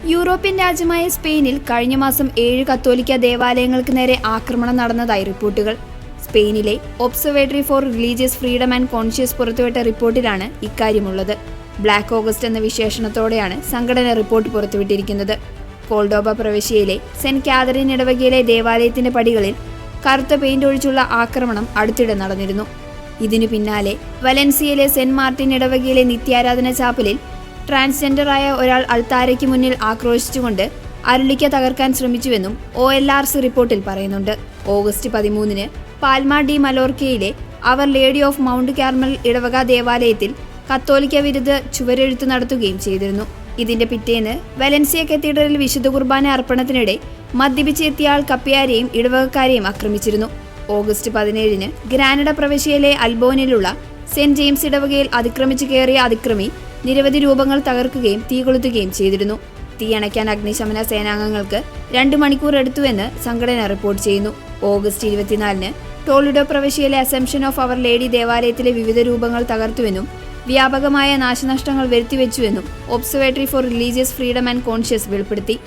European രാജ്യമായ സ്പെയിനിൽ കഴിഞ്ഞ മാസം 7 കത്തോലിക്ക ദേവാലയങ്ങൾക്ക് നേരെ ആക്രമണം നടന്നതായി റിപ്പോർട്ടുകൾ. സ്പെയിനിലെ observatory for religious freedom and conscious പുറത്തുവിട്ട റിപ്പോർട്ടിലാണ് ഇക്കാര്യമുള്ളത്. ബ്ലാക്ക് ഓഗസ്റ്റ് എന്ന വിശേഷണത്തോടെയാണ് സംഘടന റിപ്പോർട്ട് പുറത്തുവിട്ടിരിക്കുന്നത്. കോൾഡോബ പ്രവിശ്യയിലെ സെന്റ് കാതറിൻ ഇടവകയിലെ ദേവാലയത്തിന്റെ പടികളിൽ കറുത്ത പെയിന്റ് ഒഴിച്ചുള്ള ആക്രമണം അടുത്തിടെ നടന്നിരുന്നു. ഇതിനു പിന്നാലെ വലൻസിയയിലെ സെന്റ് മാർട്ടിൻ ഇടവകയിലെ നിത്യാരാധന ചാപ്പലിൽ ട്രാൻസ്ജെൻഡറായ ഒരാൾ അൾത്താരയ്ക്ക് മുന്നിൽ ആക്രോശിച്ചുകൊണ്ട് അരുളിക്ക തകർക്കാൻ ശ്രമിച്ചുവെന്നും OLRC റിപ്പോർട്ടിൽ പറയുന്നുണ്ട്. ഓഗസ്റ്റ് 13-ന് പാൽമ ഡി മലോർക്കയിലെ our lady of mount Carmel ഇടവക ദേവാലയത്തിൽ കത്തോലിക്ക വിരുദ്ധ ചുവരെഴുത്ത് നടത്തുകയും ചെയ്തിരുന്നു. ഇതിന്റെ പിറ്റേന്ന് വലൻസിയ കത്തീഡ്രലിൽ വിശുദ്ധ കുർബാന അർപ്പണത്തിനിടെ മദ്യപിച്ചെത്തിയ ആൾ കപ്പ്യാരെയും ഇടവകക്കാരെയും ആക്രമിച്ചിരുന്നു. ഓഗസ്റ്റ് 17-ന് ഗ്രാനഡ പ്രവിശ്യയിലെ അൽബോനിലുള്ള സെന്റ് ജെയിംസ് ഇടവകയിൽ അതിക്രമിച്ചു കയറിയ അതിക്രമി നിരവധി രൂപങ്ങൾ തകർക്കുകയും തീ കൊളുത്തുകയും ചെയ്തിരുന്നു. തീയണയ്ക്കാൻ അഗ്നിശമന സേനാംഗങ്ങൾക്ക് 2 മണിക്കൂർ എടുത്തുവെന്ന് സംഘടന റിപ്പോർട്ട് ചെയ്യുന്നു. ഓഗസ്റ്റ് 24-ന് ടോളിഡോ പ്രവിശ്യയിലെ അസംപ്ഷൻ ഓഫ് അവർ ലേഡി ദേവാലയത്തിലെ വിവിധ രൂപങ്ങൾ തകർത്തുവെന്നും വ്യാപകമായ നാശനഷ്ടങ്ങൾ വരുത്തിവെച്ചുവെന്നും observatory for religious freedom and conscience വെളിപ്പെടുത്തി.